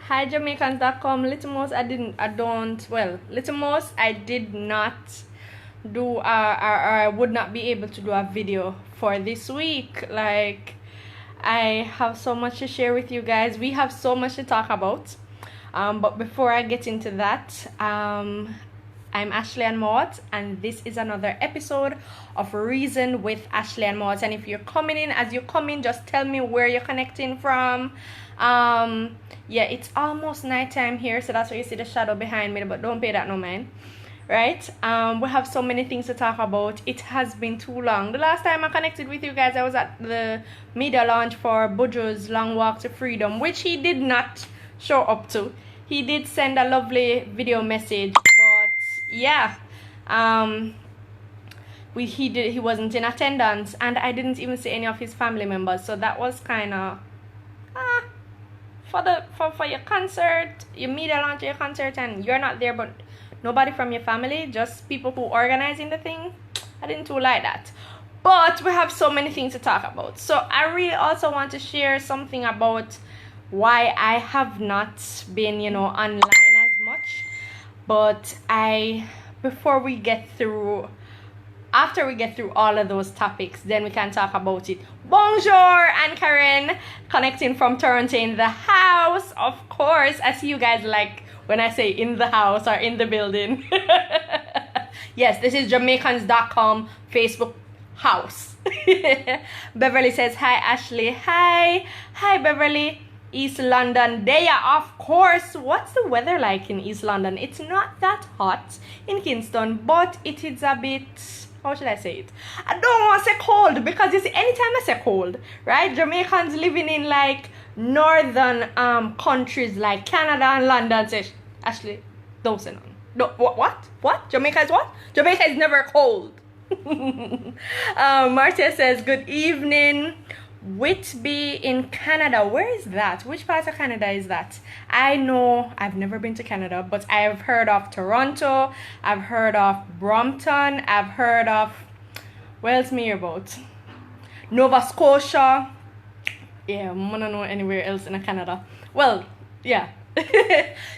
Hi Jamaicans.com. Little Most Little Most I did not do or I would not be able to do a video for this week. Like, I have so much to share with you guys. We have so much to talk about. But before I get into that, I'm Ashleigh-Ann Mowatt, and this is another episode of Reason with Ashleigh-Ann Mowatt. And if you're coming in, as you come in, just tell me where you're connecting from. Yeah, it's almost nighttime here, so that's why you see the shadow behind me, but don't pay that no mind. Right? We have so many things to talk about. It has been too long. The last time I connected with you guys, I was at the media launch for Buju's Long Walk to Freedom, which he did not show up to. He did send a lovely video message, but yeah, he wasn't in attendance, and I didn't even see any of his family members, so that was kind of for your concert, your media launch, your concert, and you're not there, but nobody from your family, just people who organizing the thing. I didn't too like that. But we have so many things to talk about. So I really also want to share something about why I have not been, online as much. But after we get through all of those topics, then we can talk about it. Bonjour, and Karen, connecting from Toronto in the house. Of course, I see you guys like when I say in the house or in the building. Yes, this is Jamaicans.com Facebook house. Beverly says, hi, Ashley. Hi, Beverly. East London, there, of course. What's the weather like in East London? It's not that hot in Kingston, but it is a bit, how should I say it? I don't want to say cold, because you see, anytime I say cold, right? Jamaicans living in like northern countries like Canada and London say, Ashley, don't say nothing. No, what? Jamaica is what? Jamaica is never cold. Marcia says, good evening. Whitby in Canada. Where is that? Which part of Canada is that? I know I've never been to Canada, but I've heard of Toronto, I've heard of Brampton, I've heard of, where else me about? Nova Scotia. Yeah, I don't know anywhere else in Canada. Well, yeah.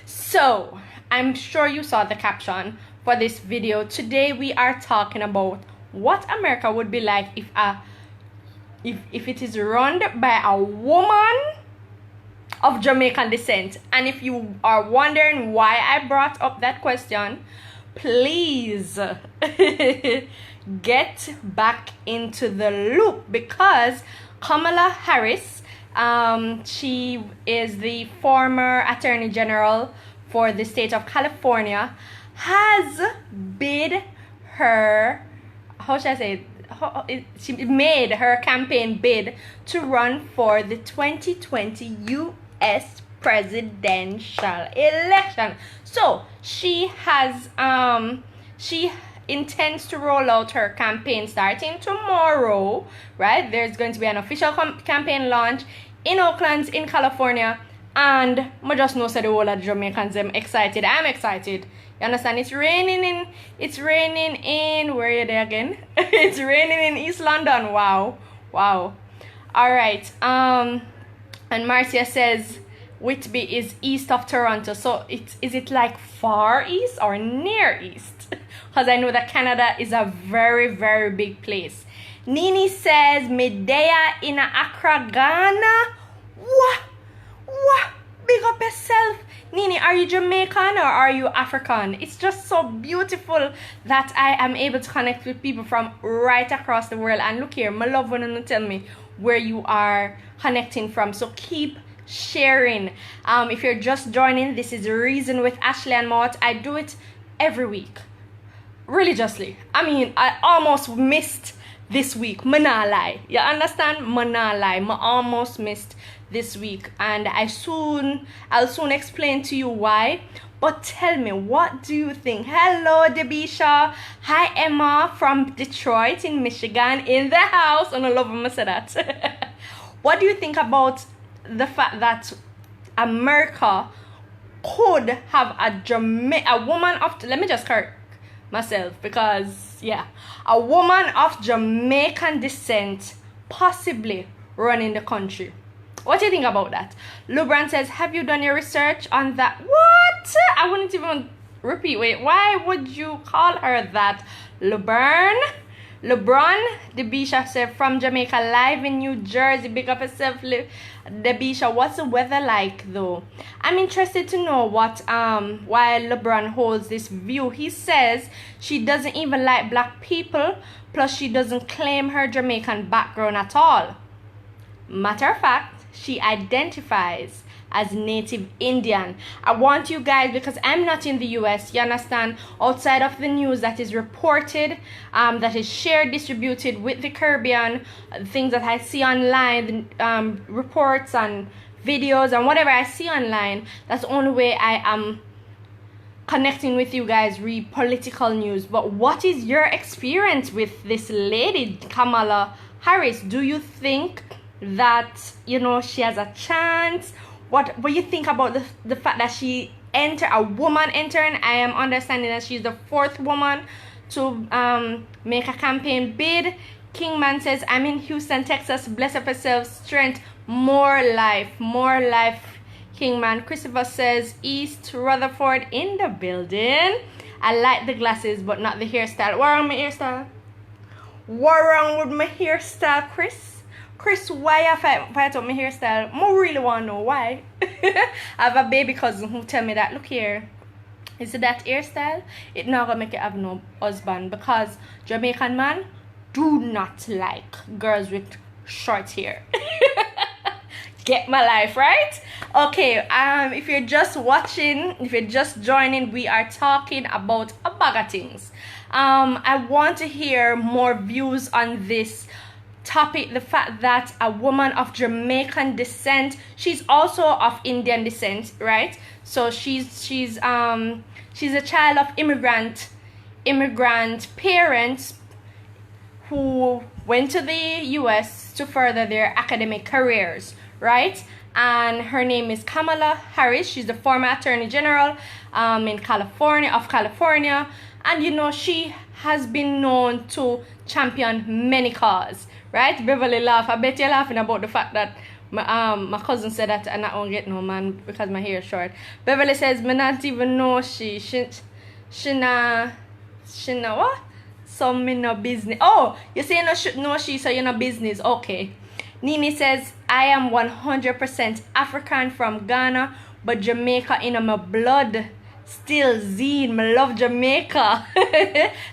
So I'm sure you saw the caption for this video. Today we are talking about what America would be like if it is run by a woman of Jamaican descent. And if you are wondering why I brought up that question, please get back into the loop, because Kamala Harris, she is the former Attorney General for the state of California, has bid her, how should I say it? She made her campaign bid to run for the 2020 U.S. presidential election. So she has she intends to roll out her campaign starting tomorrow, right? There's going to be an official campaign launch in Oakland, in California, and I just know that the whole of Jamaicans are excited. I'm excited. You understand? It's raining in where are they again? It's raining in East London. Wow. All right. And Marcia says Whitby is east of Toronto. So is it like far east or near east? Because I know that Canada is a very, very big place. Nini says Medea in Accra, Ghana. What? Big up yourself. Nini, are you Jamaican or are you African? It's just so beautiful that I am able to connect with people from right across the world. And look here, my love when you tell me where you are connecting from. So keep sharing. If you're just joining, this is Reason with Ashleigh-Ann Mowatt. I do it every week, religiously. I mean, I almost missed this week. Mana lie. You understand? Mana lie. I almost missed this week, and I'll soon explain to you why. But tell me, what do you think? Hello, Debisha. Hi, Emma from Detroit in Michigan in the house. And I love when I say that. What do you think about the fact that America could have a woman of, let me just correct myself, because yeah, a woman of Jamaican descent possibly running the country? What do you think about that? Lubran says, have you done your research on that? What? I wouldn't even repeat. Wait, why would you call her that? LeBron Debisha said, from Jamaica, live in New Jersey. Big up yourself, Debisha. What's the weather like though? I'm interested to know what why LeBron holds this view. He says she doesn't even like black people, plus she doesn't claim her Jamaican background at all. Matter of fact, she identifies as Native Indian. I want you guys, because I'm not in the US, you understand, outside of the news that is reported, that is shared, distributed with the Caribbean, things that I see online, reports and videos and whatever I see online, that's the only way I am connecting with you guys, read political news. But what is your experience with this lady, Kamala Harris? Do you think that, you know, she has a chance? What do you think about the fact that she a woman entering? I am understanding that she's the 4th woman to make a campaign bid. Kingman says, I'm in Houston, Texas. Bless up yourself, strength, more life, Kingman. Christopher says, East Rutherford in the building. I like the glasses, but not the hairstyle. What wrong with my hairstyle? What wrong with my hairstyle, Chris, why I fight up my hairstyle? I really want to know why. I have a baby cousin who tell me that, look here, is it that hairstyle? It not gonna make you have no husband, because Jamaican man do not like girls with short hair. Get my life, right? Okay, if you're just watching, if you're just joining, we are talking about a bag of things. I want to hear more views on this topic, the fact that a woman of Jamaican descent, she's also of Indian descent, right? So she's a child of immigrant parents who went to the US to further their academic careers, right? And her name is Kamala Harris. She's the former Attorney General in California, and you know, she has been known to champion many causes. Right? Beverly laugh. I bet you're laughing about the fact that my cousin said that and I won't get no man because my hair is short. Beverly says, me not even know she na what? So me no business. Oh, you say no she, so you no business. Okay. Nini says, I am 100% African from Ghana, but Jamaica in my blood. Still Zine, I love Jamaica.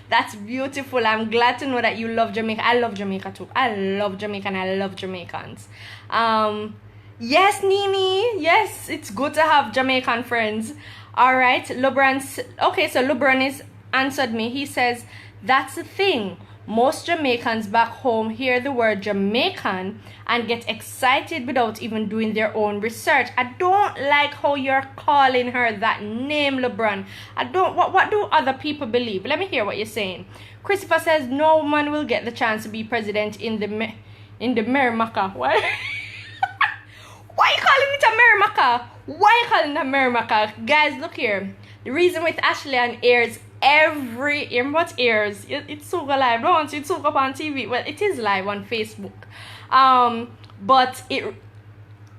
That's beautiful. I'm glad to know that you love Jamaica. I love Jamaica too. I love Jamaica and I love Jamaicans. Yes, Nini. Yes, it's good to have Jamaican friends. All right, okay, so Lubran is answered me. He says, that's the thing. Most Jamaicans back home hear the word Jamaican and get excited without even doing their own research. I don't like how you're calling her that name, LeBron. What do other people believe? Let me hear what you're saying. Christopher says, no woman will get the chance to be president in the Merrimaca. What? Why you calling it a Merrimaca? Why you calling it a Merrimaca? Guys, look here. The reason with Ashleigh-Ann airs it's so live, don't it's so up on TV. Well, it is live on Facebook, but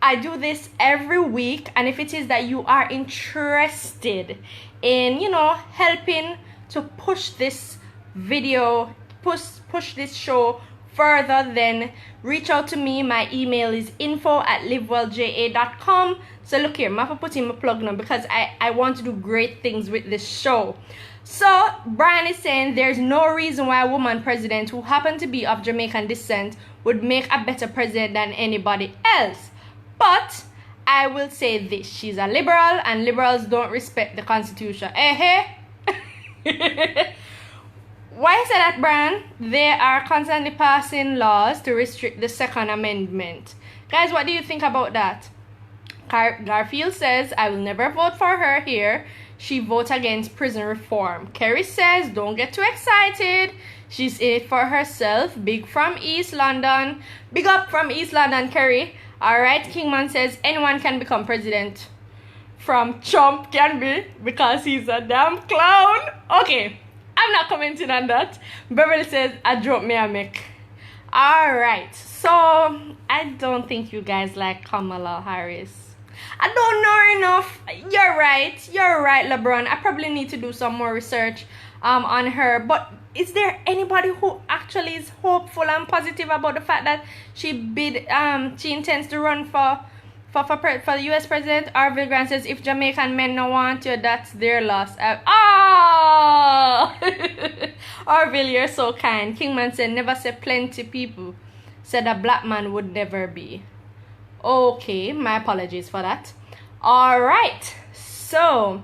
I do this every week, and if it is that you are interested in, you know, helping to push this video, push this show further, then reach out to me. My email is info@livewellja.com. So look here, I'm gonna put in my plug now because I want to do great things with this show. So Brian is saying there's no reason why a woman president who happened to be of Jamaican descent would make a better president than anybody else. But I will say this, she's a liberal and liberals don't respect the Constitution. Why say that, Brian? They are constantly passing laws to restrict the Second Amendment. Guys, what do you think about that? Garfield says, I will never vote for her here. She votes against prison reform. Kerry says, don't get too excited. She's in it for herself. Big from East London. Big up from East London, Kerry. Alright, Kingman says, anyone can become president. From Trump can be, because he's a damn clown. Okay, I'm not commenting on that. Beverly says, a joke me I make. All right. So I don't think you guys like Kamala Harris. I don't know enough. You're right. You're right, LeBron. I probably need to do some more research on her. But is there anybody who actually is hopeful and positive about the fact that she intends to run for the U.S. president? Arville Grant says, if Jamaican men don't want you, that's their loss. Arville, you're so kind. Kingman said, never say plenty people said a black man would never be. Okay, my apologies for that. All right, so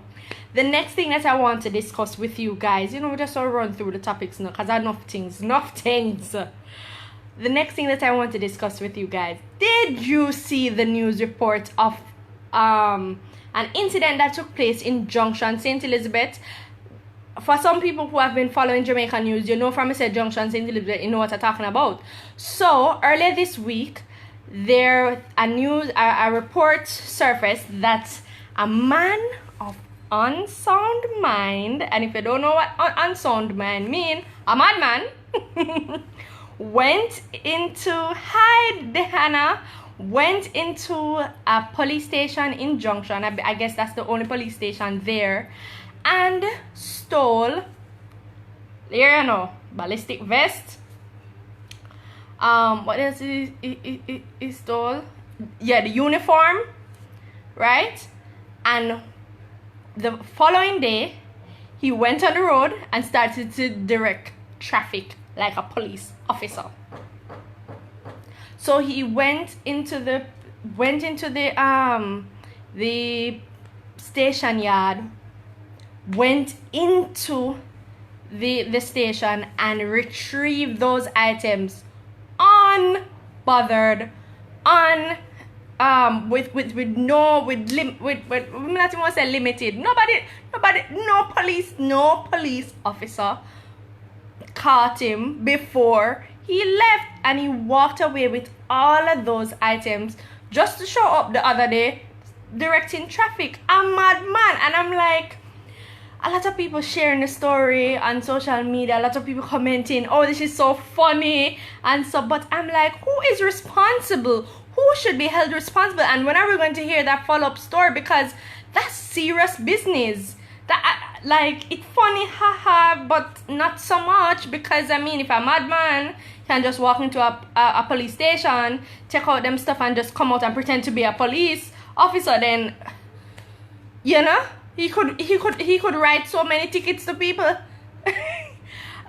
the next thing that I want to discuss with you guys, we just all run through the topics now because I know enough things. The next thing that I want to discuss with you guys, did you see the news report of an incident that took place in Junction, St. Elizabeth? For some people who have been following Jamaican news, from I said Junction, St. Elizabeth, you know what I'm talking about. So earlier this week, a report surfaced that a man of unsound mind, and if you don't know what unsound mind mean, a madman, went into a police station in Junction. I guess that's the only police station there, and stole, ballistic vest. What else he stole? Yeah, the uniform, right? And the following day, he went on the road and started to direct traffic like a police officer. So he went into the station yard, went into the station and retrieved those items unbothered, with not even say limited. No police officer caught him before he left, and he walked away with all of those items just to show up the other day directing traffic. A madman. And I'm like, a lot of people sharing the story on social media, a lot of people commenting, oh, this is so funny and so, but I'm like, who is responsible? Who should be held responsible? And when are we going to hear that follow-up story? Because that's serious business. It's funny, haha, but not so much, because if a madman can just walk into a police station, take out them stuff and just come out and pretend to be a police officer, then he could write so many tickets to people.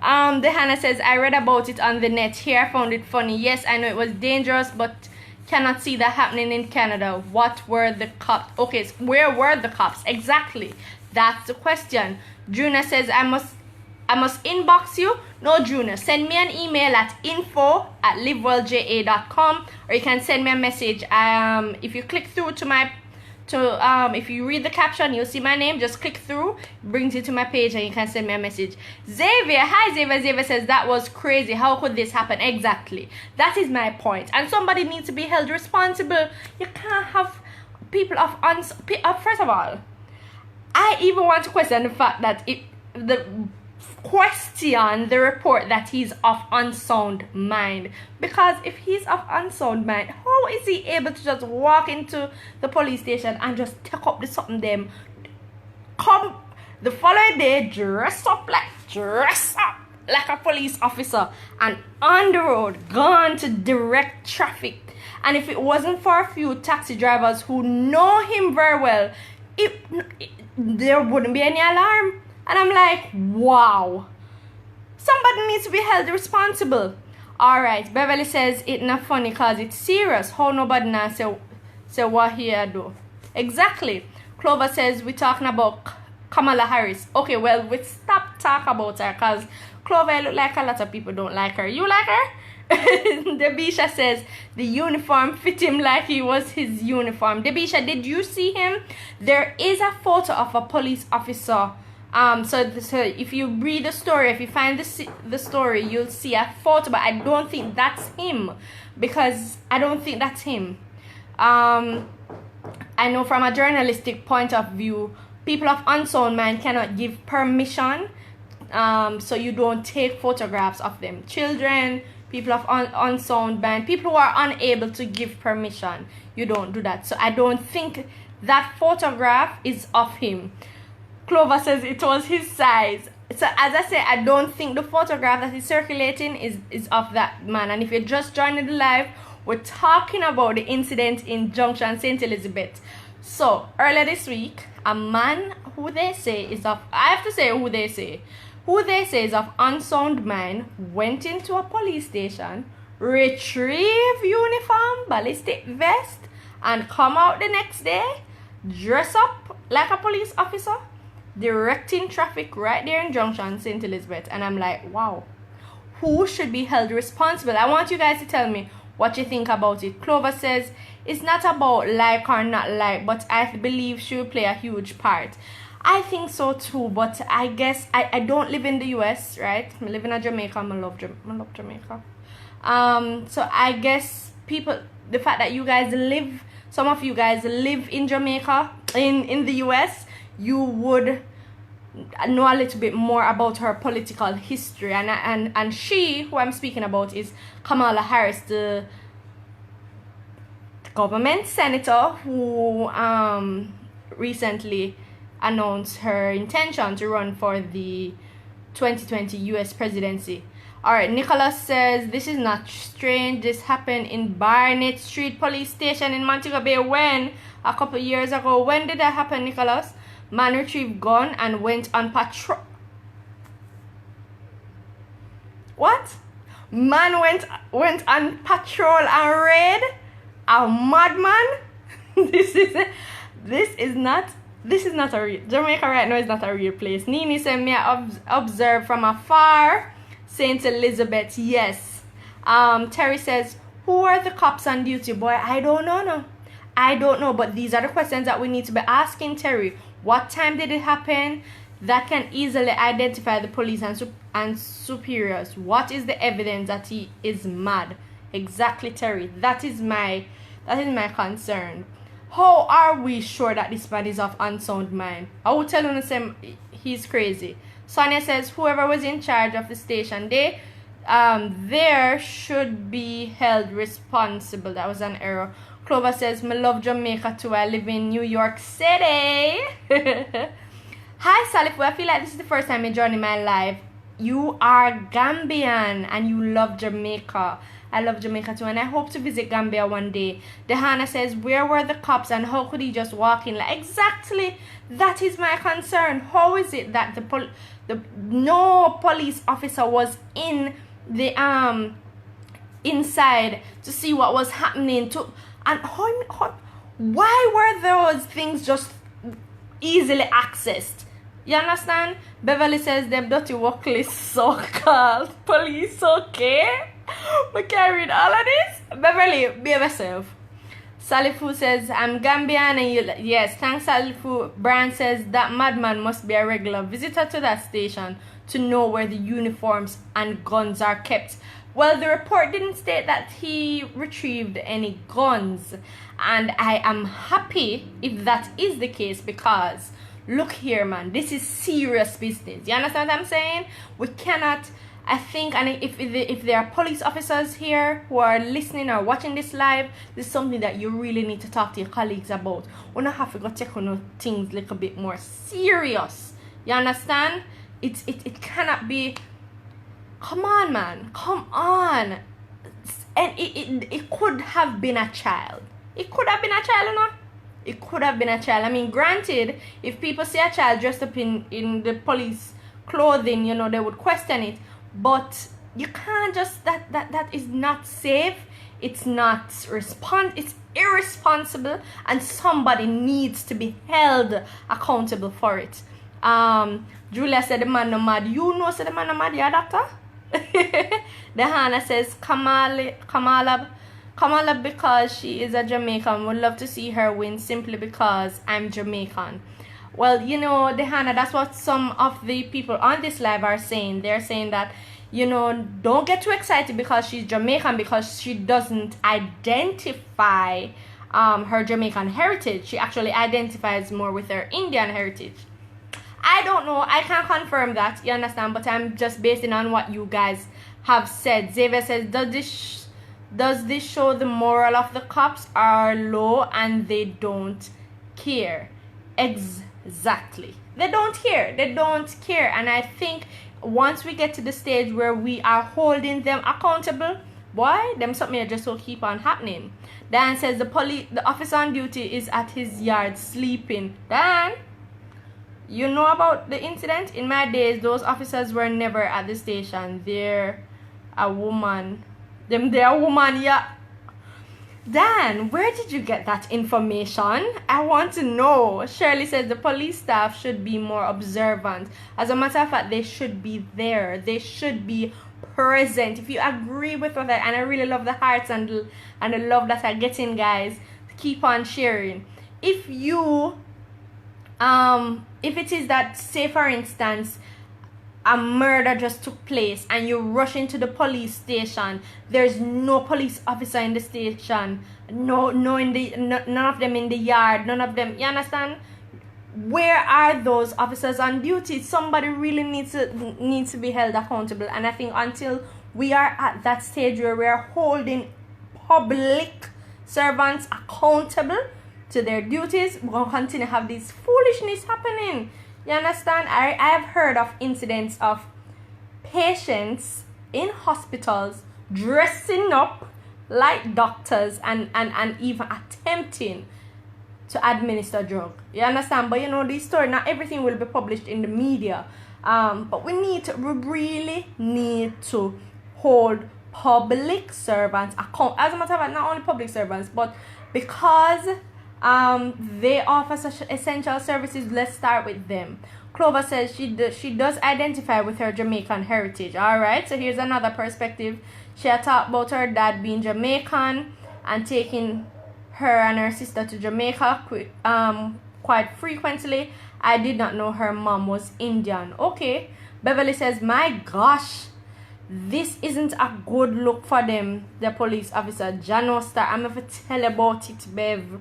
The Hannah says, I read about it on the net here. I found it funny. Yes, I know it was dangerous, but cannot see that happening in Canada. What were the cops? Okay, so where were the cops? Exactly. That's the question. Juna says, I must inbox you. No, Juna, send me an email at info@livewellja.com, or you can send me a message. If you click through if you read the caption, you'll see my name. Just click through, brings you to my page, and you can send me a message. Xavier, hi Xavier. Xavier says, that was crazy. How could this happen? Exactly. That is my point. And somebody needs to be held responsible. You can't have people first of all, I even want to question the fact that the report that he's of unsound mind, because if he's of unsound mind, how is he able to just walk into the police station and just take up the something them, come the following day dress up like a police officer and on the road gone to direct traffic? And if it wasn't for a few taxi drivers who know him very well, there wouldn't be any alarm. And I'm like, wow, somebody needs to be held responsible. All right, Beverly says, it's not funny because it's serious. How nobody now say what he do? Exactly. Clover says, we're talking about Kamala Harris. Okay, well, we stop talking about her because Clover look like a lot of people don't like her. You like her? Debisha says, the uniform fit him like he was his uniform. Debisha, did you see him? There is a photo of a police officer. So if you read the story, if you find the story, you'll see a photo, but I don't think that's him, I know from a journalistic point of view, people of unsound mind cannot give permission, so you don't take photographs of them. Children, people of unsound mind, people who are unable to give permission. You don't do that. So I don't think that photograph is of him. Clover says it was his size. So as I say, I don't think the photograph that is circulating is of that man. And if you're just joining the live, we're talking about the incident in Junction St. Elizabeth. So earlier this week, a man who they say is of, I have to say who they say is of unsound mind went into a police station, retrieve uniform, ballistic vest, and come out the next day, dress up like a police officer, directing traffic right there in Junction St. Elizabeth. And I'm like, wow, who should be held responsible? I want you guys to tell me what you think about it. Clover says it's not about like or not like, but I believe she will play a huge part. I think so too, but I guess I don't live in the US, right? I live in Jamaica. I love Jamaica. So I guess people, the fact that you guys live, some of you guys live in Jamaica, in the US, you would know a little bit more about her political history. And she, who I'm speaking about, is Kamala Harris, the government senator who recently announced her intention to run for the 2020 US presidency. Alright, Nicholas says this is not strange. This happened in Barnett Street Police Station in Montego Bay when? A couple years ago. When did that happen, Nicholas? Man retrieved gun and went on patrol. What? Man went on patrol and raid? A madman? This is not a real, Jamaica right now is not a real place. Nini said, me observe from afar St. Elizabeth. Yes. Terry says, who are the cops on duty? Boy, I don't know. No. I don't know, but these are the questions that we need to be asking Terry. What time did it happen? That can easily identify the police and superiors. What is the evidence that he is mad? Exactly, Terry. That is my concern. How are we sure that this man is of unsound mind? I will tell you the same. He's crazy. Sonia says whoever was in charge of the station, there should be held responsible. That was an error. Clover says, me love Jamaica too. I live in New York City. Hi, Salif. I feel like this is the first time you're joining my live. You are Gambian and you love Jamaica. I love Jamaica too, and I hope to visit Gambia one day. Dehana says, where were the cops and how could he just walk in? Like, exactly, that is my concern. How is it that no police officer was in the inside to see what was happening and why were those things just easily accessed? You understand? Beverly says them dirty workless so-called police, okay? We carried all of this. Beverly, be yourself. Salifu says, I'm Gambian and you... Yes, thanks Salifu. Brian says, that madman must be a regular visitor to that station to know where the uniforms and guns are kept. Well, the report didn't state that he retrieved any guns. And I am happy if that is the case because... Look here, man. This is serious business. You understand what I'm saying? We cannot... I think, and if there are police officers here who are listening or watching this live, this is something that you really need to talk to your colleagues about. We don't have to go take on things a little bit more serious. You understand? It cannot be. Come on, man. Come on. And it could have been a child. It could have been a child, you know? It could have been a child. I mean, granted, if people see a child dressed up in the police clothing, you know, they would question it. But you can't just, that is not safe. It's not it's irresponsible, and somebody needs to be held accountable for it. Julia said the man no mad. You know, said the man no mad, yeah, doctor? Dehana says Kamala because she is a Jamaican. Would love to see her win simply because I'm Jamaican. Well, you know, Dehana, that's what some of the people on this live are saying. They're saying that, you know, don't get too excited because she's Jamaican, because she doesn't identify her Jamaican heritage. She actually identifies more with her Indian heritage. I don't know. I can't confirm that, you understand? But I'm just basing on what you guys have said. Xavier says, does this show the moral of the cops are low and they don't care? Exactly. They don't care. They don't care. And I think once we get to the stage where we are holding them accountable, boy, them something just will keep on happening. Dan says the officer on duty is at his yard sleeping. Dan, you know about the incident? In my days, those officers were never at the station. They're a woman. They're a woman, yeah. Dan, where did you get that information? I want to know. Shirley says the police staff should be more observant. As a matter of fact, they should be there. They should be present. If you agree with that, and I really love the hearts and the love that I get in, guys, keep on sharing. If you if it is that, say for instance, a murder just took place and you rush into the police station, there's no police officer in the station, none of them in the yard, none of them, you understand? Where are those officers on duty? Somebody really needs to be held accountable. And I think until we are at that stage where we are holding public servants accountable to their duties, we're going to continue to have this foolishness happening. You understand? I have heard of incidents of patients in hospitals dressing up like doctors and even attempting to administer drug. You understand? But you know, this story, not everything will be published in the media. But we really need to hold public servants account. As a matter of fact, not only public servants, but because they offer such essential services, let's start with them. Clover says she does identify with her Jamaican heritage. Alright, so here's another perspective. She had talked about her dad being Jamaican and taking her and her sister to Jamaica quite frequently. I did not know her mom was Indian. Okay. Beverly says, my gosh, this isn't a good look for them, the police officer. Jano Star, I'm going to tell about it, Bev.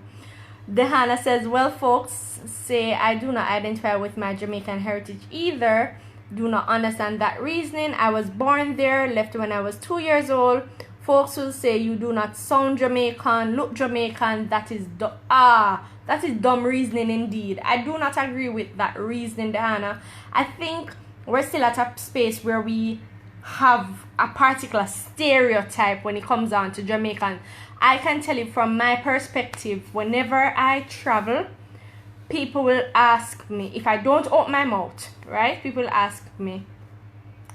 Dehana says, well, folks say I do not identify with my Jamaican heritage either. Do not understand that reasoning. I was born there, left when I was 2 years old. Folks will say you do not sound Jamaican, look Jamaican. That is dumb reasoning indeed. I do not agree with that reasoning, Dehana. I think we're still at a space where we have a particular stereotype when it comes down to Jamaican. I can tell you from my perspective, whenever I travel, people will ask me, if I don't open my mouth, right? People will ask me,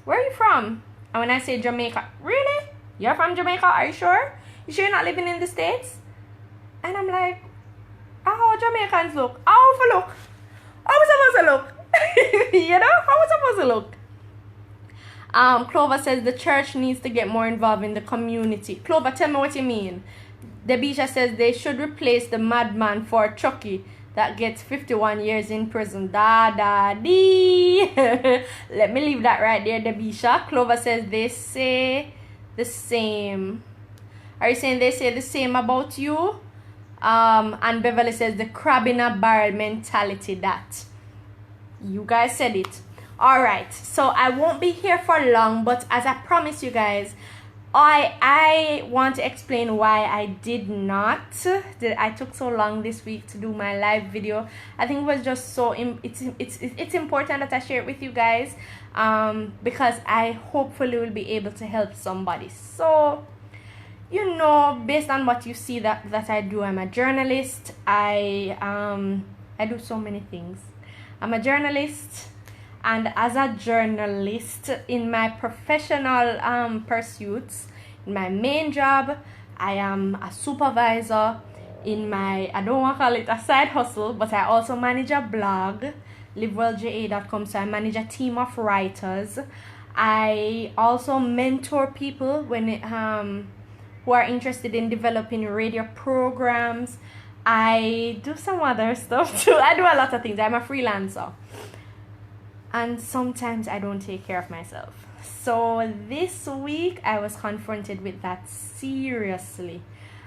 where are you from? And when I say Jamaica, really? You're from Jamaica? Are you sure? You sure you're not living in the States? And I'm like, how Jamaicans look? How we look? How we supposed to look? You know? How we supposed to look? Clover says the church needs to get more involved in the community. Clover, tell me what you mean. Debisha says they should replace the madman for Chucky that gets 51 years in prison. Dee. Let me leave that right there, Debisha. Clover says they say the same. Are you saying they say the same about you? And Beverly says the crab in a barrel mentality. That you guys said it. Alright, so I won't be here for long, but as I promised you guys, I want to explain why I I took so long this week to do my live video. I think it was just so it's important that I share it with you guys, because I hopefully will be able to help somebody. So, you know, based on what you see that I do, I'm a journalist. I do so many things. I'm a journalist. And as a journalist, in my professional pursuits, in my main job, I am a supervisor. In my, I don't want to call it a side hustle, but I also manage a blog, livewellja.com. So I manage a team of writers. I also mentor people who are interested in developing radio programs. I do some other stuff too. I do a lot of things. I'm a freelancer. And sometimes I don't take care of myself. So this week I was confronted with that seriously.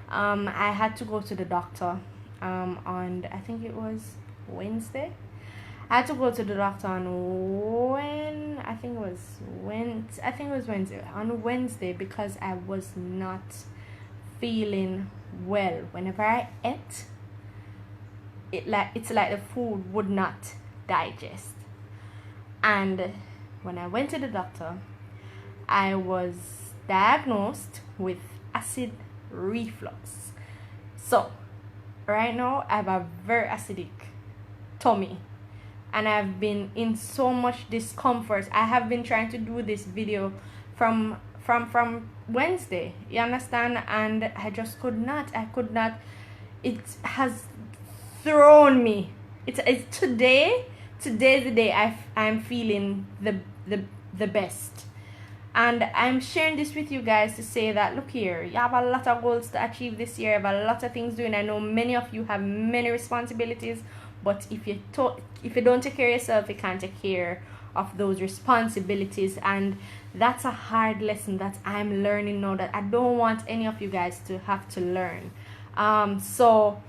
I had to go to the doctor on, I think it was Wednesday. I had to go to the doctor on I think it was Wednesday. On Wednesday, because I was not feeling well. Whenever I ate, it's like the food would not digest. And when I went to the doctor, I was diagnosed with acid reflux. So right now I have a very acidic tummy, and I've been in so much discomfort. I have been trying to do this video from Wednesday, you understand, and I just could not. It has thrown me. It's today's the day I'm feeling the best. And I'm sharing this with you guys to say that, look here, you have a lot of goals to achieve this year. You have a lot of things doing. I know many of you have many responsibilities, but if you don't take care of yourself, you can't take care of those responsibilities. And that's a hard lesson that I'm learning now, that I don't want any of you guys to have to learn. So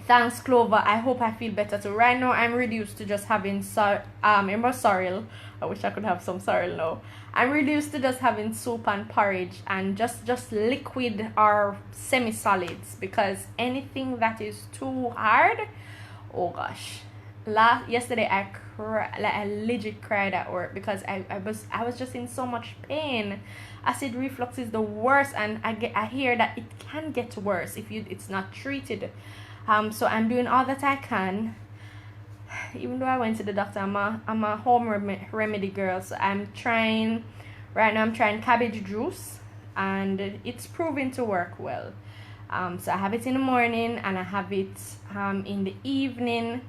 thanks, Clover. I hope I feel better too. Right now I'm reduced to just having remember sorrel. I wish I could have some sorrel now. I'm reduced to just having soup and porridge and just liquid or semi-solids, because anything that is too hard, oh gosh. Yesterday I legit cried at work because I was just in so much pain. Acid reflux is the worst, and I hear that it can get worse if it's not treated. So I'm doing all that I can. Even though I went to the doctor, I'm a home remedy girl. So I'm trying cabbage juice, and it's proving to work well. So I have it in the morning and I have it in the evening,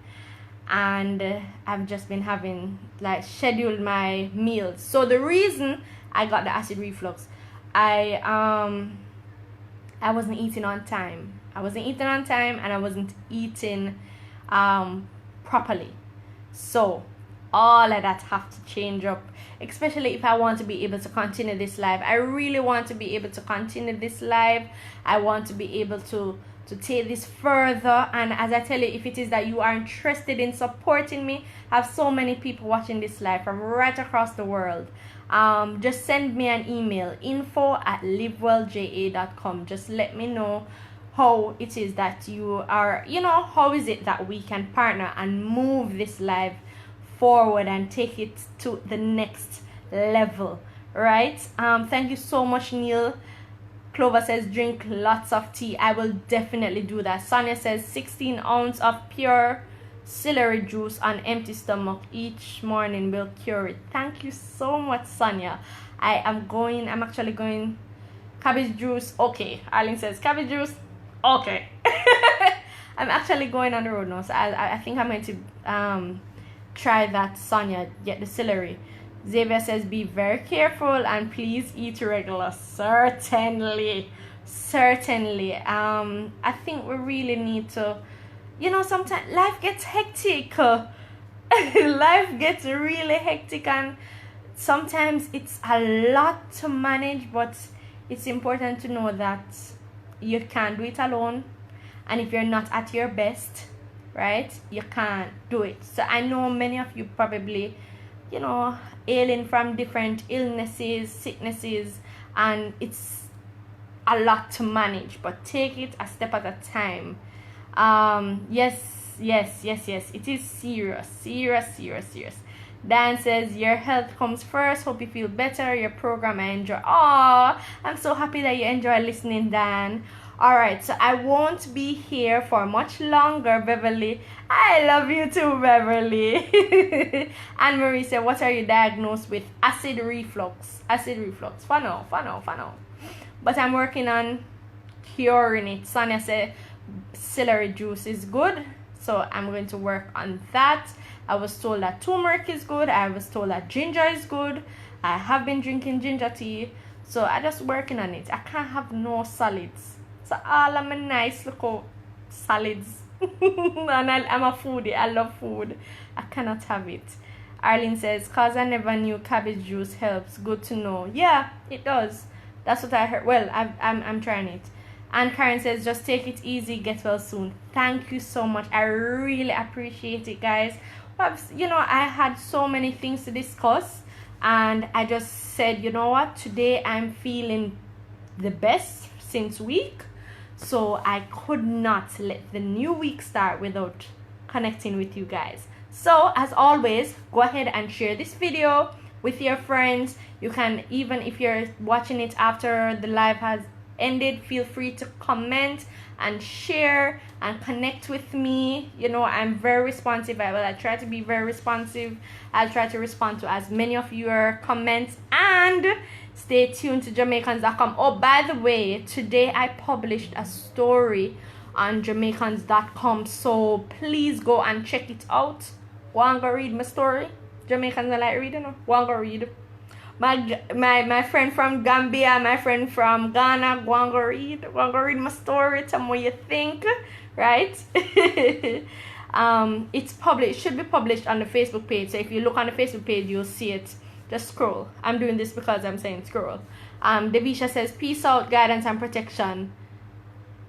and I've just been having scheduled my meals. So the reason I got the acid reflux, I wasn't eating on time. And I wasn't eating properly. So all of that have to change up, especially if I want to be able to continue this live. I really want to be able to continue this live. I want to be able to take this further. And as I tell you, if it is that you are interested in supporting me, I have so many people watching this live from right across the world. Just send me an email, info@livewellja.com. Just let me know how it is that you are, how is it that we can partner and move this live forward and take it to the next level, right? Thank you so much, Neil. Clover says drink lots of tea. I will definitely do that. Sonia says 16 ounces of pure celery juice on empty stomach each morning will cure it. Thank you so much, Sonia. I'm actually going cabbage juice. Okay, Arlene says cabbage juice. Okay. I'm actually going on the road now, so I think I'm going to try that, Sonia. Get the celery. Xavier says be very careful and please eat regular. Certainly. I think we really need to, sometimes life gets hectic. Life gets really hectic, and sometimes it's a lot to manage, but it's important to know that you can't do it alone, and if you're not at your best, right, you can't do it. So I know many of you probably, ailing from different illnesses, sicknesses, and it's a lot to manage, but take it a step at a time. Yes, it is serious. Dan says your health comes first. Hope you feel better. Your program I enjoy. Oh, I'm so happy that you enjoy listening, Dan. Alright, so I won't be here for much longer, Beverly. I love you too, Beverly. Anne Marie said, what are you diagnosed with? Acid reflux. For now. But I'm working on curing it. Sonia said celery juice is good, so I'm going to work on that. I was told that turmeric is good. I was told that ginger is good. I have been drinking ginger tea, so I'm just working on it. I can't have no solids, so all of my nice little salads. And I'm a foodie. I love food. I cannot have it. Arlene says, cause I never knew cabbage juice helps. Good to know. Yeah, it does. That's what I heard. Well, I'm trying it. And Karen says, just take it easy, get well soon. Thank you so much. I really appreciate it, guys. But, you know, I had so many things to discuss, and I just said, you know what, today I'm feeling the best since week, so I could not let the new week start without connecting with you guys. So as always, go ahead and share this video with your friends. You can, even if you're watching it after the live has ended, feel free to comment and share and connect with me. You know, I'm very responsive. I try to be very responsive. I'll try to respond to as many of your comments, and stay tuned to Jamaicans.com. Oh, by the way, today I published a story on Jamaicans.com, so please go and check it out. Go and go read my story. Jamaicans are like reading, no? Go and go read. My friend from Gambia, my friend from Ghana, go and go read my story. Tell me what you think, right? It's published, should be published on the Facebook page. So if you look on the Facebook page, you'll see it. Just scroll. I'm doing this because I'm saying scroll. Devisha says, peace out, guidance and protection.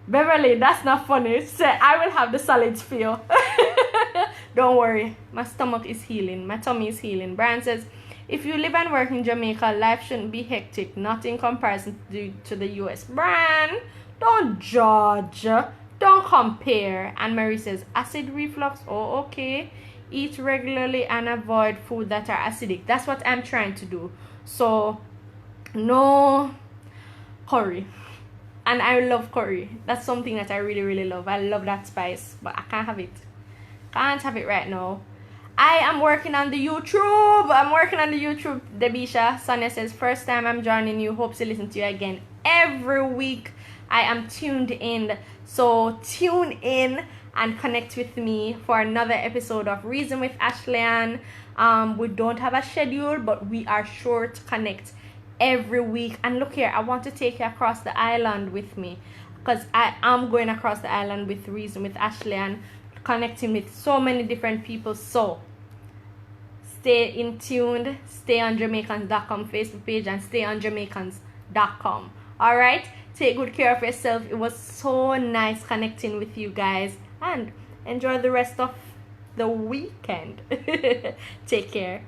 Beverly, that's not funny. Say, I will have the solids for you. Don't worry, my stomach is healing, my tummy is healing. Brian says, if you live and work in Jamaica, life shouldn't be hectic, not in comparison to the US. Brian, don't judge, don't compare. And Mary says, acid reflux, oh okay. Eat regularly and avoid food that are acidic. That's what I'm trying to do. So no curry. And I love curry. That's something that I really love. I love that spice, but I can't have it. Can't have it right now. I am working on the YouTube. I'm working on the YouTube. Debisha Sonia says, first time I'm joining you. Hope to listen to you again every week. I am tuned in. So tune in and connect with me for another episode of Reason with Ashleigh-Ann. We don't have a schedule, but we are sure to connect every week. And look here, I want to take you across the island with me, because I am going across the island with Reason with Ashleigh-Ann, connecting with so many different people. So stay in tuned, stay on Jamaicans.com Facebook page, and stay on Jamaicans.com. All right, take good care of yourself. It was so nice connecting with you guys, and enjoy the rest of the weekend. Take care.